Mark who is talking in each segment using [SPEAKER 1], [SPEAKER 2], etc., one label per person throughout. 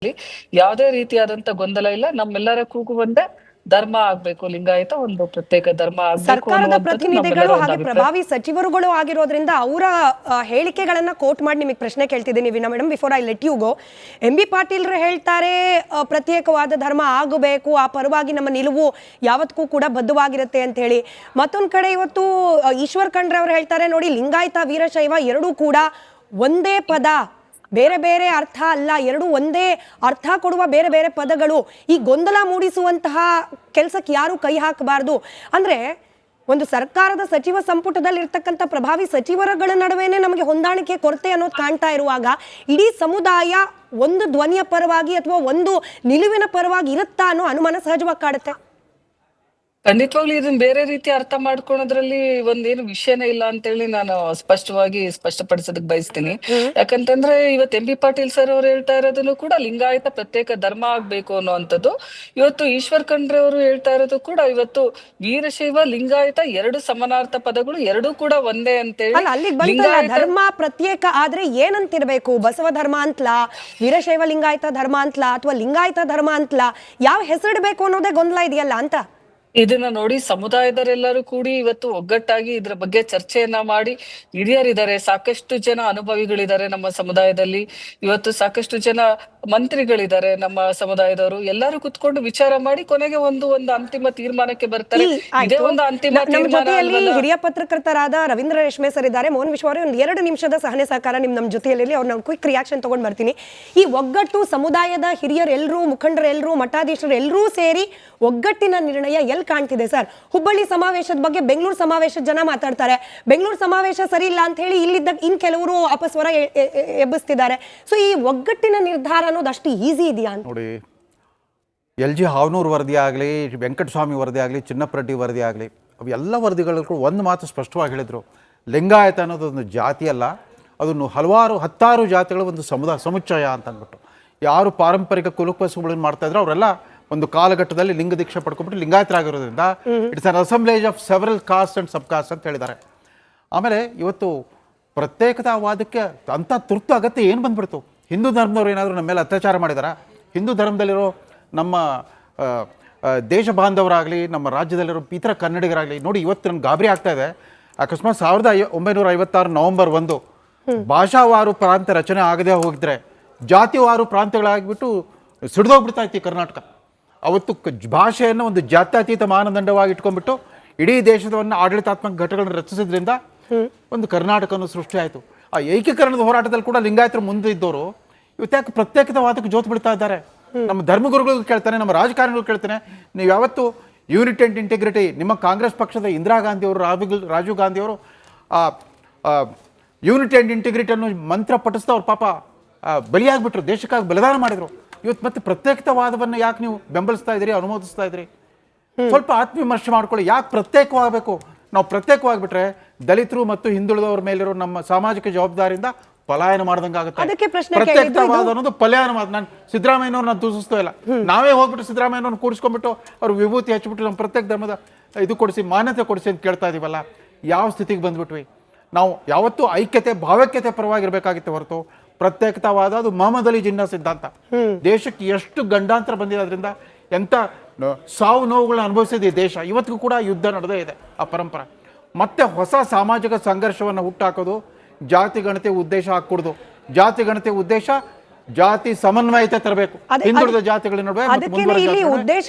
[SPEAKER 1] ಯಾವುದೇ ರೀತಿಯಾದಂತ ಗೊಂದಲ ಇಲ್ಲ. ನಮ್ಮೆಲ್ಲರ ಕೂಗು ಒಂದೇ, ಧರ್ಮ ಆಗ್ಬೇಕು, ಲಿಂಗಾಯತ ಒಂದು ಪ್ರತ್ಯೇಕ ಧರ್ಮ ಆಗ್ಬೇಕು
[SPEAKER 2] ಸರ್ಕಾರದ
[SPEAKER 1] ಅನ್ನುವಂಥದ್ದು
[SPEAKER 2] ಪ್ರತಿನಿಧಿಗಳು
[SPEAKER 1] ನಮ್ಮೆಲ್ಲರ ಒಂದು
[SPEAKER 2] ಹಾಗೆ
[SPEAKER 1] ಅಭಿಪ್ರಾಯ.
[SPEAKER 2] ಪ್ರಭಾವಿ ಸಚಿವರುಗಳು ಆಗಿರೋದ್ರಿಂದ ಅವರ ಹೇಳಿಕೆಗಳನ್ನ ಕೋಟ್ ಮಾಡಿ ನಿಮಗೆ ಪ್ರಶ್ನೆ ಕೇಳ್ತಿದ್ದೀನಿ Veena madam. Before I let you go, MB ಪಾಟೀಲ್ರು ಹೇಳ್ತಾರೆ ಪ್ರತ್ಯೇಕವಾದ ಧರ್ಮ ಆಗಬೇಕು, ಆ ಪರವಾಗಿ ನಮ್ಮ ನಿಲುವು ಯಾವತ್ತೂ ಕೂಡ ಬದ್ಧವಾಗಿರುತ್ತೆ ಅಂತ ಹೇಳಿ. ಮತ್ತೊಂದು ಕಡೆ ಇವತ್ತು ಈಶ್ವರ್ ಖಂಡ್ರೆ ಅವರು ಹೇಳ್ತಾರೆ ನೋಡಿ, ಲಿಂಗಾಯತ ವೀರಶೈವ ಎರಡೂ ಕೂಡ ಒಂದೇ ಪದ, ಬೇರೆ ಬೇರೆ ಅರ್ಥ ಅಲ್ಲ, ಎರಡು ಒಂದೇ ಅರ್ಥ ಕೊಡುವ ಬೇರೆ ಬೇರೆ ಪದಗಳು. ಈ ಗೊಂದಲ ಮೂಡಿಸುವಂತಹ ಕೆಲಸಕ್ಕೆ ಯಾರು ಕೈ ಹಾಕಬಾರ್ದು. ಅಂದ್ರೆ ಒಂದು ಸರ್ಕಾರದ ಸಚಿವ ಸಂಪುಟದಲ್ಲಿ ಇರ್ತಕ್ಕಂಥ ಪ್ರಭಾವಿ ಸಚಿವರುಗಳ ನಡುವೆನೆ ನಮಗೆ ಹೊಂದಾಣಿಕೆ ಕೊರತೆ ಅನ್ನೋದು ಕಾಣ್ತಾ ಇರುವಾಗ, ಇಡೀ ಸಮುದಾಯ ಒಂದು ಧ್ವನಿಯ ಪರವಾಗಿ ಅಥವಾ ಒಂದು ನಿಲುವಿನ ಪರವಾಗಿ ಇರುತ್ತಾ ಅನ್ನೋ ಅನುಮಾನ ಸಹಜವಾಗಿ ಕಾಡುತ್ತೆ.
[SPEAKER 1] ಖಂಡಿತವಾಗ್ಲೂ ಇದನ್ನ ಬೇರೆ ರೀತಿ ಅರ್ಥ ಮಾಡ್ಕೊಳೋದ್ರಲ್ಲಿ ಒಂದೇನು ವಿಷಯನೇ ಇಲ್ಲ ಅಂತೇಳಿ ನಾನು ಸ್ಪಷ್ಟಪಡಿಸೋದಕ್ ಬಯಸ್ತೀನಿ. ಯಾಕಂತಂದ್ರೆ ಇವತ್ತು MB ಪಾಟೀಲ್ ಸರ್ ಅವ್ರು ಹೇಳ್ತಾ ಇರೋದನ್ನು ಕೂಡ ಲಿಂಗಾಯತ ಪ್ರತ್ಯೇಕ ಧರ್ಮ ಆಗ್ಬೇಕು ಅನ್ನುವಂಥದ್ದು. ಇವತ್ತು ಈಶ್ವರ್ ಖಂಡ್ರೆ ಅವರು ಹೇಳ್ತಾ ಇರೋದು ಕೂಡ ಇವತ್ತು ವೀರಶೈವ ಲಿಂಗಾಯತ ಎರಡು ಸಮಾನಾರ್ಥ ಪದಗಳು, ಎರಡೂ ಕೂಡ ಒಂದೇ ಅಂತೇಳಿ.
[SPEAKER 2] ಅಲ್ಲಿಗೆ ಬಂತಲ್ಲ, ಧರ್ಮ ಪ್ರತ್ಯೇಕ ಆದ್ರೆ ಏನಂತಿರ್ಬೇಕು? ಬಸವ ಧರ್ಮ ಅಂತಲಾ, ವೀರಶೈವ ಲಿಂಗಾಯತ ಧರ್ಮ ಅಂತಲಾ, ಅಥವಾ ಲಿಂಗಾಯತ ಧರ್ಮ ಅಂತಲಾ? ಯಾವ ಹೆಸರಿಡಬೇಕು ಅನ್ನೋದೇ ಗೊಂದಲ ಇದೆಯಲ್ಲ ಅಂತ.
[SPEAKER 1] ಇದನ್ನ ನೋಡಿ ಸಮುದಾಯದವರೆಲ್ಲರೂ ಕೂಡಿ ಇವತ್ತು ಒಗ್ಗಟ್ಟಾಗಿ ಇದ್ರ ಬಗ್ಗೆ ಚರ್ಚೆಯನ್ನ ಮಾಡಿ, ಹಿರಿಯರಿದ್ದಾರೆ, ಸಾಕಷ್ಟು ಜನ ಅನುಭವಿಗಳಿದ್ದಾರೆ ನಮ್ಮ ಸಮುದಾಯದಲ್ಲಿ, ಇವತ್ತು ಸಾಕಷ್ಟು ಜನ ಮಂತ್ರಿಗಳಿದ್ದಾರೆ ನಮ್ಮ ಸಮುದಾಯದವರು, ಎಲ್ಲರೂ ಕುತ್ಕೊಂಡು ವಿಚಾರ ಮಾಡಿ ಕೊನೆಗೆ ಒಂದು ಅಂತಿಮ ತೀರ್ಮಾನಕ್ಕೆ ಬರ್ತಾರೆ. ಇದೇ ಒಂದು ಅಂತಿಮ
[SPEAKER 2] ಜೊತೆಯಲ್ಲಿ ಹಿರಿಯ ಪತ್ರಕರ್ತರಾದ ರವೀಂದ್ರ ರೇಷ್ಮೆ ಸರ್ ಇದ್ದಾರೆ. ಮೋಹನ್ ವಿಶ್ವ ಅವರೇ, ಒಂದು 2 ನಿಮಿಷದ ಸಹನೆ ಸಹಕಾರ ನಮ್ಮ ಜೊತೆಯಲ್ಲಿ. ಅವ್ರು ನಾನು ಕ್ವಿಕ್ ರಿಯಾಕ್ಷನ್ ತಗೊಂಡ್ ಬರ್ತೀನಿ. ಈ ಒಗ್ಗಟ್ಟು, ಸಮುದಾಯದ ಹಿರಿಯರೆಲ್ಲರೂ, ಮುಖಂಡರೆಲ್ಲರೂ, ಮಠಾಧೀಶರು ಎಲ್ಲರೂ ಸೇರಿ ಒಗ್ಗಟ್ಟಿನ ನಿರ್ಣಯ ಎಲ್ಲಿ ಕಾಣ್ತಿದೆ ಸರ್? ಹುಬ್ಬಳ್ಳಿ ಸಮಾವೇಶದ ಬಗ್ಗೆ ಬೆಂಗಳೂರು ಸಮಾವೇಶದ ಜನ ಮಾತಾಡ್ತಾರೆ, ಬೆಂಗಳೂರು ಸಮಾವೇಶ ಸರಿ ಇಲ್ಲ ಅಂತ ಹೇಳಿ ಇಲ್ಲಿದ್ದ ಕೆಲವರು ಅಪಸ್ವರ ಎಬ್ಬಿಸ್ತಿದ್ದಾರೆ. ಸೊ ಈ ಒಗ್ಗಟ್ಟಿನ ನಿರ್ಧಾರ ಅನ್ನೋದು ಅಷ್ಟು ಈಸಿ ಇದೆಯಾ ಅಂತ
[SPEAKER 3] ನೋಡಿ. LG ಹಾವನೂರು ವರದಿ ಆಗಲಿ, ವೆಂಕಟಸ್ವಾಮಿ ವರದಿ ಆಗಲಿ, ಚಿನ್ನಪ್ಪರೆಡ್ಡಿ ವರದಿ ಆಗಲಿ, ಅವು ಎಲ್ಲ ವರದಿಗಳು ಒಂದು ಮಾತು ಸ್ಪಷ್ಟವಾಗಿ ಹೇಳಿದರು. ಲಿಂಗಾಯತ ಅನ್ನೋದು ಒಂದು ಜಾತಿ ಅಲ್ಲ, ಅದನ್ನು ಹತ್ತಾರು ಜಾತಿಗಳ ಒಂದು ಸಮುಚ್ಚಯ ಅಂತ ಅಂದ್ಬಿಟ್ಟು. ಯಾರು ಪಾರಂಪರಿಕ ಕುಲಕಸುಗಳನ್ನು ಮಾಡ್ತಾಯಿದ್ರು ಅವರೆಲ್ಲ ಒಂದು ಕಾಲಘಟ್ಟದಲ್ಲಿ ಲಿಂಗ ದೀಕ್ಷೆ ಪಡ್ಕೊಂಡ್ಬಿಟ್ಟು ಲಿಂಗಾಯತರಾಗಿರೋದ್ರಿಂದ it's an assemblage of several caste and sub caste ಅಂತ ಹೇಳಿದ್ದಾರೆ. ಆಮೇಲೆ ಇವತ್ತು ಪ್ರತ್ಯೇಕತಾವಾದಕ್ಕೆ ಅಂಥ ತುರ್ತು ಅಗತ್ಯ ಏನು ಬಂದ್ಬಿಡ್ತು? ಹಿಂದೂ ಧರ್ಮದವ್ರು ಏನಾದರೂ ನಮ್ಮ ಮೇಲೆ ಅತ್ಯಾಚಾರ ಮಾಡಿದಾರಾ? ಹಿಂದೂ ಧರ್ಮದಲ್ಲಿರೋ ನಮ್ಮ ದೇಶ ಬಾಂಧವರಾಗಲಿ, ನಮ್ಮ ರಾಜ್ಯದಲ್ಲಿರೋ ಇತರ ಕನ್ನಡಿಗರಾಗಲಿ ನೋಡಿ, ಇವತ್ತು ನನಗೆ ಗಾಬರಿ ಆಗ್ತಾ ಇದೆ. ಅಕಸ್ಮಾತ್ 1956 ನವೆಂಬರ್ 1 ಭಾಷಾವಾರು ಪ್ರಾಂತ್ಯ ರಚನೆ ಆಗದೆ ಹೋಗಿದ್ರೆ ಜಾತಿವಾರು ಪ್ರಾಂತ್ಯಗಳಾಗಿಬಿಟ್ಟು ಸಿಡಿದೋಗ್ಬಿಡ್ತಾ ಇತ್ತು ಕರ್ನಾಟಕ. ಅವತ್ತು ಭಾಷೆಯನ್ನು ಒಂದು ಜಾತ್ಯತೀತ ಮಾನದಂಡವಾಗಿ ಇಟ್ಕೊಂಡ್ಬಿಟ್ಟು ಇಡೀ ದೇಶದವನ್ನು ಆಡಳಿತಾತ್ಮಕ ಘಟಕಗಳನ್ನು ರಚಿಸಿದ್ರಿಂದ ಒಂದು ಕರ್ನಾಟಕವನ್ನು ಸೃಷ್ಟಿ ಆಯಿತು. ಆ ಏಕೀಕರಣದ ಹೋರಾಟದಲ್ಲಿ ಕೂಡ ಲಿಂಗಾಯತರು ಮುಂದೆ ಇದ್ದವರು ಇವತ್ತು ಯಾಕೆ ಪ್ರತ್ಯೇಕತಾವಾದಕ್ಕೆ ಜೋತು ಬಿಡ್ತಾ ಇದ್ದಾರೆ? ನಮ್ಮ ಧರ್ಮಗುರುಗಳಿಗೂ ಕೇಳ್ತಾನೆ, ನಮ್ಮ ರಾಜಕಾರಣಿಗಳು ಕೇಳ್ತಾನೆ, ನೀವು ಯಾವತ್ತು ಯೂನಿಟಿ ಆ್ಯಂಡ್ ಇಂಟಿಗ್ರಿಟಿ, ನಿಮ್ಮ ಕಾಂಗ್ರೆಸ್ ಪಕ್ಷದ ಇಂದಿರಾ ಗಾಂಧಿಯವರು, ರಾಜೀವ್ ಗಾಂಧಿಯವರು ಯೂನಿಟಿ ಆ್ಯಂಡ್ ಇಂಟಿಗ್ರಿಟಿ ಅನ್ನೋ ಮಂತ್ರ ಪಠಿಸ್ತಾ ಅವ್ರು ಪಾಪ ಬಲಿಯಾಗ್ಬಿಟ್ರು, ದೇಶಕ್ಕಾಗಿ ಬಲಿದಾನ ಮಾಡಿದರು. ಇವತ್ತು ಮತ್ತೆ ಪ್ರತ್ಯೇಕತಾವಾದವನ್ನು ಯಾಕೆ ನೀವು ಬೆಂಬಲಿಸ್ತಾ ಇದ್ದೀರಿ, ಅನುಮೋದಿಸ್ತಾ ಇದ್ದೀರಿ? ಸ್ವಲ್ಪ ಆತ್ಮವಿಮರ್ಶೆ ಮಾಡ್ಕೊಳ್ಳಿ. ಯಾಕೆ ಪ್ರತ್ಯೇಕವಾಗಬೇಕು? ನಾವು ಪ್ರತ್ಯೇಕವಾಗಿಬಿಟ್ರೆ ದಲಿತರು ಮತ್ತು ಹಿಂದುಳಿದವರ ಮೇಲಿರೋ ನಮ್ಮ ಸಾಮಾಜಿಕ ಜವಾಬ್ದಾರಿಯಿಂದ ಪಲಾಯನ ಮಾಡ್ದಂಗೆ ಆಗುತ್ತೆ. ಪ್ರತ್ಯೇಕತಾವಾದ ಅನ್ನೋದು ಪಲಾಯನ. ನಾನು ಸಿದ್ದರಾಮಯ್ಯನವ್ರನ್ನ ದೂಷಿಸ್ತಾ ಇಲ್ಲ, ನಾವೇ ಹೋಗ್ಬಿಟ್ಟು ಸಿದ್ದರಾಮಯ್ಯನವ್ರನ್ನ ಕೂರಿಸ್ಕೊಂಡ್ಬಿಟ್ಟು ಅವ್ರು ವಿಭೂತಿ ಹಚ್ಚಿಬಿಟ್ಟು ನಮ್ಮ ಪ್ರತ್ಯೇಕ ಧರ್ಮದ ಇದು ಕೊಡಿಸಿ, ಮಾನ್ಯತೆ ಕೊಡಿಸಿ ಅಂತ ಕೇಳ್ತಾ ಇದೀವಲ್ಲ, ಯಾವ ಸ್ಥಿತಿಗೆ ಬಂದ್ಬಿಟ್ವಿ? ನಾವು ಯಾವತ್ತೂ ಐಕ್ಯತೆ, ಭಾವೈಕ್ಯತೆ ಪರವಾಗಿರ್ಬೇಕಾಗಿತ್ತು ಹೊರತು ಪ್ರತ್ಯೇಕತಾವಾದ ಅದು ಮೊಹಮ್ಮದ್ ಅಲಿ ಜಿನ್ನಾ ಸಿದ್ಧಾಂತ. ದೇಶಕ್ಕೆ ಎಷ್ಟು ಗಂಡಾಂತರ ಬಂದಿದೆ, ಅದರಿಂದ ಎಂಥ ಸಾವು ನೋವುಗಳನ್ನ ಅನುಭವಿಸಿದೆ ದೇಶ. ಇವತ್ತಿಗೂ ಕೂಡ ಯುದ್ಧ ನಡೆದೇ ಇದೆ ಆ ಪರಂಪರೆ. ಮತ್ತೆ ಹೊಸ ಸಾಮಾಜಿಕ ಸಂಘರ್ಷವನ್ನು ಹುಟ್ಟಾಕೋದು ಜಾತಿ ಗಣತಿ ಉದ್ದೇಶ ಹಾಕೂಡ್ದು. ಜಾತಿ ಗಣತಿ ಉದ್ದೇಶ ಜಾತಿ ಸಮನ್ವಯತೆ ತರಬೇಕು, ಹಿಂದುಳಿದ ಜಾತಿಗಳ ನಡುವೆ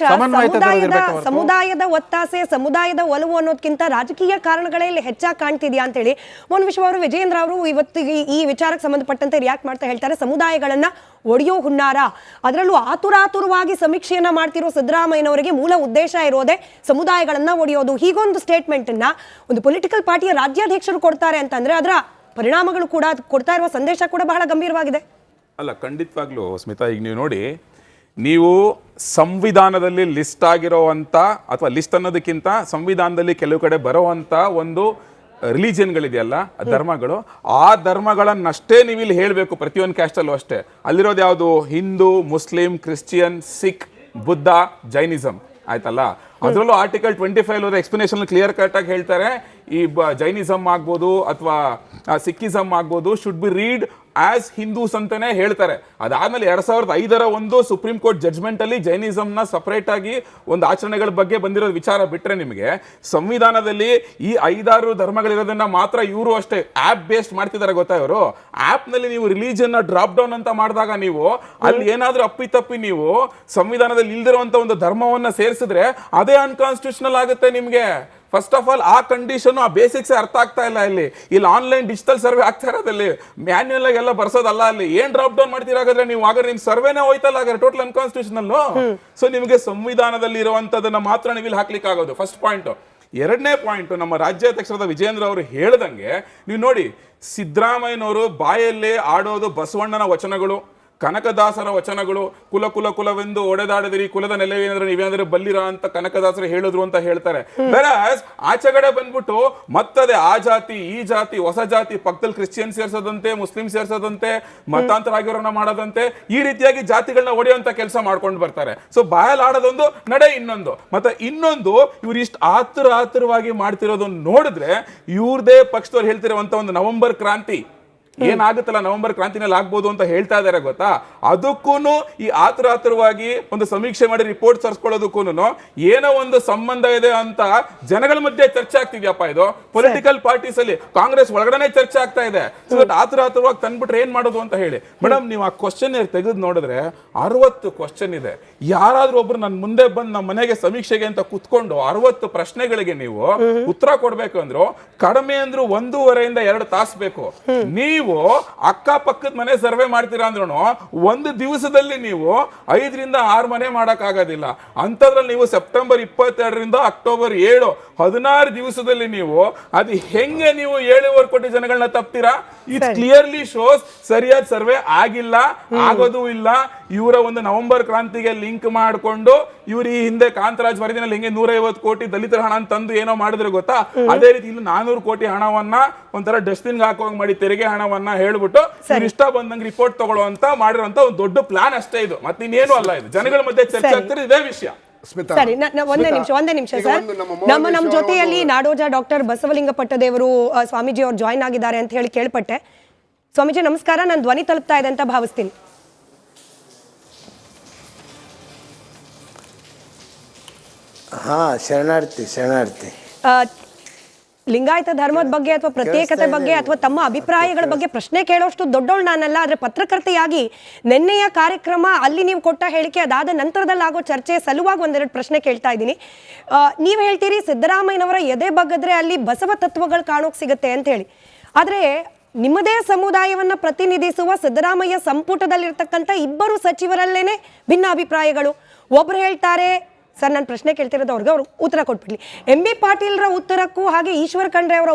[SPEAKER 2] ಸಮುದಾಯದ ಒತ್ತಾಸೆ, ಸಮುದಾಯದ ಒಲವು ಅನ್ನೋದಕ್ಕಿಂತ ರಾಜಕೀಯ ಕಾರಣಗಳೇ ಇಲ್ಲಿ ಹೆಚ್ಚಾಗಿ ಕಾಣ್ತಿದ್ಯಾ ಅಂತ ಹೇಳಿ ಮೋಹನ್ ವಿಶ್ವ ಅವರು, ವಿಜಯೇಂದ್ರ ಅವರು ಇವತ್ತು ಈ ವಿಚಾರಕ್ಕೆ ಸಂಬಂಧಪಟ್ಟಂತೆ ರಿಯಾಕ್ಟ್ ಮಾಡ್ತಾ ಹೇಳ್ತಾರೆ. ಸಮುದಾಯಗಳನ್ನ ಒಡೆಯೋ ಹುನ್ನಾರ, ಅದರಲ್ಲೂ ಆತುರಾತುರವಾಗಿ ಸಮೀಕ್ಷೆಯನ್ನ ಮಾಡ್ತಿರೋ ಸಿದ್ದರಾಮಯ್ಯನವರಿಗೆ ಮೂಲ ಉದ್ದೇಶ ಇರೋದೇ ಸಮುದಾಯಗಳನ್ನ ಒಡೆಯೋದು. ಹೀಗೊಂದು ಸ್ಟೇಟ್ಮೆಂಟ್ ಅನ್ನ ಒಂದು ಪೊಲಿಟಿಕಲ್ ಪಾರ್ಟಿಯ ರಾಜ್ಯಾಧ್ಯಕ್ಷರು ಕೊಡ್ತಾರೆ ಅಂತಂದ್ರೆ ಅದರ ಪರಿಣಾಮಗಳು ಕೂಡ, ಕೊಡ್ತಾ ಇರುವ ಸಂದೇಶ ಕೂಡ ಬಹಳ ಗಂಭೀರವಾಗಿದೆ.
[SPEAKER 4] ಅಲ್ಲ, ಖಂಡಿತವಾಗ್ಲೂ ಸ್ಮಿತಾ, ಈಗ ನೀವು ನೋಡಿ, ನೀವು ಸಂವಿಧಾನದಲ್ಲಿ ಲಿಸ್ಟ್ ಆಗಿರೋವಂಥ, ಅಥವಾ ಲಿಸ್ಟ್ ಅನ್ನೋದಕ್ಕಿಂತ ಸಂವಿಧಾನದಲ್ಲಿ ಕೆಲವು ಕಡೆ ಬರೋವಂಥ ಒಂದು ರಿಲಿಜಿಯನ್ಗಳಿದೆಯಲ್ಲ, ಧರ್ಮಗಳು, ಆ ಧರ್ಮಗಳನ್ನಷ್ಟೇ ನೀವು ಇಲ್ಲಿ ಹೇಳಬೇಕು. ಪ್ರತಿಯೊಂದು ಕ್ಯಾಸ್ಟಲ್ಲೂ ಅಷ್ಟೇ. ಅಲ್ಲಿರೋದು ಯಾವುದು? Hindu, Muslim, Christian, Sikh, Buddha, Jainism, ಆಯ್ತಲ್ಲ. ಅದರಲ್ಲೂ ಆರ್ಟಿಕಲ್ 25 ಎಕ್ಸ್ಪ್ಲನೇಷನ್ ಕ್ಲಿಯರ್ ಕಟ್ ಆಗಿ ಹೇಳ್ತಾರೆ, ಈ ಜೈನಿಸಮ್ ಆಗ್ಬೋದು ಅಥವಾ ಸಿಕ್ಕಿಸಮ್ ಆಗ್ಬೋದು should be read as Hindus ಅಂತಾನೆ ಹೇಳ್ತಾರೆ. ಅದಾದ್ಮೇಲೆ 2005 ಒಂದು ಸುಪ್ರೀಂ ಕೋರ್ಟ್ ಜಡ್ಜ್ಮೆಂಟ್ ಅಲ್ಲಿ ಜೈನಿಸಂನ ಸಪರೇಟ್ ಆಗಿ ಒಂದು ಆಚರಣೆಗಳ ಬಗ್ಗೆ ಬಂದಿರೋ ವಿಚಾರ ಬಿಟ್ರೆ ನಿಮಗೆ ಸಂವಿಧಾನದಲ್ಲಿ ಈ 5-6 ಧರ್ಮಗಳಿರೋದನ್ನ ಮಾತ್ರ ಇವರು ಅಷ್ಟೇ ಆಪ್ ಬೇಸ್ಡ್ ಮಾಡ್ತಿದ್ದಾರೆ ಗೊತ್ತಾ. ಇವರು ಆಪ್ ನಲ್ಲಿ ನೀವು ರಿಲಿಜನ್ ಡ್ರಾಪ್ ಡೌನ್ ಅಂತ ಮಾಡಿದಾಗ ನೀವು ಅಲ್ಲಿ ಏನಾದ್ರೂ ಅಪ್ಪಿತಪ್ಪಿ ನೀವು ಸಂವಿಧಾನದಲ್ಲಿ ಇಲ್ದಿರುವಂತ ಒಂದು ಧರ್ಮವನ್ನ ಸೇರಿಸಿದ್ರೆ ಅದೇ ಅನ್ಕಾನ್ಸ್ಟಿಟ್ಯೂಷನಲ್ ಆಗುತ್ತೆ ನಿಮ್ಗೆ. ಫಸ್ಟ್ ಆಫ್ ಆಲ್ ಆ ಕಂಡೀಷನ್ ಆ ಬೇಸಿಕ್ಸ್ ಅರ್ಥ ಆಗ್ತಾ ಇಲ್ಲ. ಇಲ್ಲಿ ಆನ್ಲೈನ್ ಡಿಜಿಟಲ್ ಸರ್ವೆ ಆಗ್ತಾ ಇರೋದಲ್ಲಿ ಮ್ಯಾನ್ಯಲ್ ಆಗಿ ಎಲ್ಲ ಬರ್ಸೋದಲ್ಲ. ಅಲ್ಲಿ ಏನ್ ಡ್ರಾಪ್ ಡೌನ್ ಮಾಡ್ತೀರಾಗಾದ್ರೆ ನೀವು ಆಗ ನಿಮ್ ಸರ್ವೆನೇ ಹೋಯ್ತಲ್ಲ ಹಾಗಾದ್ರೆ ಟೋಟಲ್ ಅನ್ಕಾನ್ಸ್ಟಿಟ್ಯೂಷನಲ್. ಸೊ ನಿಮಗೆ ಸಂವಿಧಾನದಲ್ಲಿ ಇರುವಂತದನ್ನ ಮಾತ್ರ ನೀವು ಇಲ್ಲಿ ಹಾಕ್ಲಿಕ್ಕೆ ಆಗೋದು ಫಸ್ಟ್ ಪಾಯಿಂಟ್. ಎರಡನೇ ಪಾಯಿಂಟ್, ನಮ್ಮ ರಾಜ್ಯಾಧ್ಯಕ್ಷರಾದ ವಿಜೇಂದ್ರ ಅವರು ಹೇಳ್ದಂಗೆ ನೀವು ನೋಡಿ, ಸಿದ್ದರಾಮಯ್ಯನವರು ಬಾಯಲ್ಲೇ ಆಡೋದು ಬಸವಣ್ಣನ ವಚನಗಳು, ಕನಕದಾಸರ ವಚನಗಳು, ಕುಲ ಕುಲ ಕುಲವೆಂದು ಒಡೆದಾಡದಿರಿ, ಕುಲದ ನೆಲೆವೇಂದ್ರೆ ನೀವೇಂದ್ರೆ ಬಲ್ಲಿರ ಅಂತ ಕನಕದಾಸರು ಹೇಳಿದ್ರು ಅಂತ ಹೇಳ್ತಾರೆ. ವೆರಾಸ್ ಆಚೆಗಡೆ ಬಂದ್ಬಿಟ್ಟು ಮತ್ತದೇ ಆ ಜಾತಿ ಈ ಜಾತಿ ಹೊಸ ಜಾತಿ ಪಕ್ಕದಲ್ಲಿ ಕ್ರಿಶ್ಚಿಯನ್ ಸೇರ್ಸೋದಂತೆ, ಮುಸ್ಲಿಂ ಸೇರ್ಸೋದಂತೆ, ಮತಾಂತರ ಆಗಿರೋನ ಮಾಡೋದಂತೆ, ಈ ರೀತಿಯಾಗಿ ಜಾತಿಗಳನ್ನ ಒಡೆಯುವಂತ ಕೆಲಸ ಮಾಡ್ಕೊಂಡು ಬರ್ತಾರೆ. ಸೊ ಬಾಯಲ್ಲಿ ಆಡೋದೊಂದು, ನಡೆ ಇನ್ನೊಂದು. ಮತ್ತೆ ಇನ್ನೊಂದು, ಇವ್ರು ಇಷ್ಟು ಆತುರವಾಗಿ ಮಾಡ್ತಿರೋದು ನೋಡಿದ್ರೆ ಇವ್ರದೇ ಪಕ್ಷದವ್ರು ಹೇಳ್ತಿರುವಂತ ಒಂದು ನವೆಂಬರ್ ಕ್ರಾಂತಿ ಏನಾಗುತ್ತಲ್ಲ ನವೆಂಬರ್ ಕ್ರಾಂತಿನಲ್ಲಿ ಆಗ್ಬೋದು ಅಂತ ಹೇಳ್ತಾ ಇದಾರೆ ಗೊತ್ತಾ. ಅದಕ್ಕೂ ಈ ಆತುರವಾಗಿ ಒಂದು ಸಮೀಕ್ಷೆ ಮಾಡಿ ರಿಪೋರ್ಟ್ ತರಿಸ್ಕೊಳ್ಳೋದಕ್ಕೂ ಏನೋ ಒಂದು ಸಂಬಂಧ ಇದೆ ಅಂತ ಜನಗಳ ಮಧ್ಯೆ ಚರ್ಚೆ ಆಗ್ತಿದ್ಯಪ್ಪ. ಇದು ಪೊಲಿಟಿಕಲ್ ಪಾರ್ಟೀಸ್ ಅಲ್ಲಿ ಕಾಂಗ್ರೆಸ್ ಒಳಗಡೆ ಚರ್ಚೆ ಆಗ್ತಾ ಇದೆ. ಆತುರವಾಗಿ ತಂದ್ಬಿಟ್ರೆ ಏನ್ ಮಾಡೋದು ಅಂತ ಹೇಳಿ. ಮೇಡಮ್ ನೀವು ಆ ಕ್ವಶನ್ ತೆಗೆದು ನೋಡಿದ್ರೆ 60 ಕ್ವಶನ್ ಇದೆ. ಯಾರಾದ್ರೂ ಒಬ್ರು ನನ್ನ ಮುಂದೆ ಬಂದು ನಮ್ಮ ಮನೆಗೆ ಸಮೀಕ್ಷೆಗೆ ಅಂತ ಕುತ್ಕೊಂಡು 60 ಪ್ರಶ್ನೆಗಳಿಗೆ ನೀವು ಉತ್ತರ ಕೊಡ್ಬೇಕು ಅಂದ್ರು ಕಡಿಮೆ ಅಂದ್ರು 1.5 2 ತಾಸು ಬೇಕು. ನೀವು ಅಕ್ಕಪಕ್ಕದ ಮನೆ ಸರ್ವೆ ಮಾಡ್ತೀರಾ ಅಂದ್ರೂ ಒಂದು ದಿವಸದಲ್ಲಿ ನೀವು 5 6 ಮನೆ ಮಾಡಕ್ ಆಗೋದಿಲ್ಲ. ಅಂತದ್ರಲ್ಲಿ ನೀವು ಸೆಪ್ಟೆಂಬರ್ 22 ಅಕ್ಟೋಬರ್ 7 16 ದಿವಸದಲ್ಲಿ ನೀವು ಅದು ಹೆಂಗೆ ನೀವು 7.5 ಕೋಟಿ ಜನಗಳನ್ನ ತಪ್ತೀರಾ? ಇಟ್ ಕ್ಲಿಯರ್ಲಿ ಶೋಸ್ ಸರಿಯಾದ ಸರ್ವೆ ಆಗಿಲ್ಲ, ಆಗೋದು ಇಲ್ಲ. ಇವರ ಒಂದು ನವೆಂಬರ್ ಕ್ರಾಂತಿಗೆ ಲಿಂಕ್ ಮಾಡಿಕೊಂಡು ಇವ್ರು ಈ ಹಿಂದೆ ಕಾಂತರಾಜ್ ವರದಿನಲ್ಲಿ ಹೆಂಗೆ 150 ಕೋಟಿ ದಲಿತರ ಹಣ ತಂದು ಏನೋ ಮಾಡಿದ್ರೆ ಗೊತ್ತಾ, ಅದೇ ರೀತಿ ಇಲ್ಲಿ 400 ಕೋಟಿ ಹಣವನ್ನ ಒಂಥರ ಡಸ್ಟ್ಬಿನ್ ಹಾಕುವಂಗ್ ಮಾಡಿ ತೆರಿಗೆ ಹಣವನ್ನ ಹೇಳ್ಬಿಟ್ಟು ಇಷ್ಟ ಬಂದಂಗೆ ರಿಪೋರ್ಟ್ ತಗೊಳ್ಳುವಂತ ಮಾಡಿರುವಂತ ಒಂದು ದೊಡ್ಡ ಪ್ಲಾನ್ ಅಷ್ಟೇ ಇದು, ಮತ್ತೆ ಇನ್ನೇನು ಅಲ್ಲ. ಇದು ಜನಗಳ ಮಧ್ಯೆ ಚರ್ಚೆ ಆಗ್ತಿರೋ ಇದೇ ವಿಷಯ.
[SPEAKER 2] ಸರಿ, ಒಂದೇ ನಿಮಿಷ ಸರ್. ನಮ್ಮ ಜೊತೆಯಲ್ಲಿ ನಾಡೋಜ ಡಾಕ್ಟರ್ ಬಸವಲಿಂಗ ಪಟ್ಟದೇವರು ಸ್ವಾಮೀಜಿ ಅವ್ರು ಜಾಯ್ನ್ ಆಗಿದ್ದಾರೆ ಅಂತ ಹೇಳಿ ಕೇಳ್ಪಟ್ಟೆ. ಸ್ವಾಮೀಜಿ ನಮಸ್ಕಾರ, ನಾನು ಧ್ವನಿ ತಲುಪ್ತಾ ಇದೆ ಅಂತ ಭಾವಿಸ್ತೀನಿ.
[SPEAKER 5] ಶರಣಾರ್ಥಿ.
[SPEAKER 2] ಲಿಂಗಾಯತ ಧರ್ಮದ ಬಗ್ಗೆ ಅಥವಾ ಪ್ರತ್ಯೇಕತೆ ಬಗ್ಗೆ ಅಥವಾ ತಮ್ಮ ಅಭಿಪ್ರಾಯಗಳ ಬಗ್ಗೆ ಪ್ರಶ್ನೆ ಕೇಳೋಷ್ಟು ದೊಡ್ಡವಳು ನಾನಲ್ಲ. ಆದ್ರೆ ಪತ್ರಕರ್ತೆಯಾಗಿ ನಿನ್ನೆಯ ಕಾರ್ಯಕ್ರಮ ಅಲ್ಲಿ ನೀವು ಕೊಟ್ಟ ಹೇಳಿಕೆ ಅದಾದ ನಂತರದಲ್ಲಿ ಆಗೋ ಚರ್ಚೆ ಸಲುವಾಗಿ ಒಂದೆರಡು ಪ್ರಶ್ನೆ ಕೇಳ್ತಾ ಇದ್ದೀನಿ. ನೀವು ಹೇಳ್ತೀರಿ ಸಿದ್ದರಾಮಯ್ಯನವರ ಎದೆ ಬಗ್ಗದ್ರೆ ಅಲ್ಲಿ ಬಸವ ತತ್ವಗಳು ಕಾಣೋಕ್ ಸಿಗುತ್ತೆ ಅಂತ ಹೇಳಿ. ಆದ್ರೆ ನಿಮ್ಮದೇ ಸಮುದಾಯವನ್ನ ಪ್ರತಿನಿಧಿಸುವ ಸಿದ್ದರಾಮಯ್ಯ ಸಂಪುಟದಲ್ಲಿರ್ತಕ್ಕಂಥ 2 ಸಚಿವರಲ್ಲೇನೆ ಭಿನ್ನ ಅಭಿಪ್ರಾಯಗಳು. ಒಬ್ರು ಹೇಳ್ತಾರೆ, ಸರ್ ನಾನು ಪ್ರಶ್ನೆ ಕೇಳ್ತಿರೋದು ಅವ್ರಿಗೆ, ಅವ್ರು ಉತ್ತರ ಕೊಟ್ಬಿಡ್ಲಿ. ಎಂ ಬಿ ಪಾಟೀಲ್ರ ಉತ್ತರಕ್ಕೂ ಹಾಗೆ ಈಶ್ವರ್ ಖಂಡ್ರೆ ಅವರ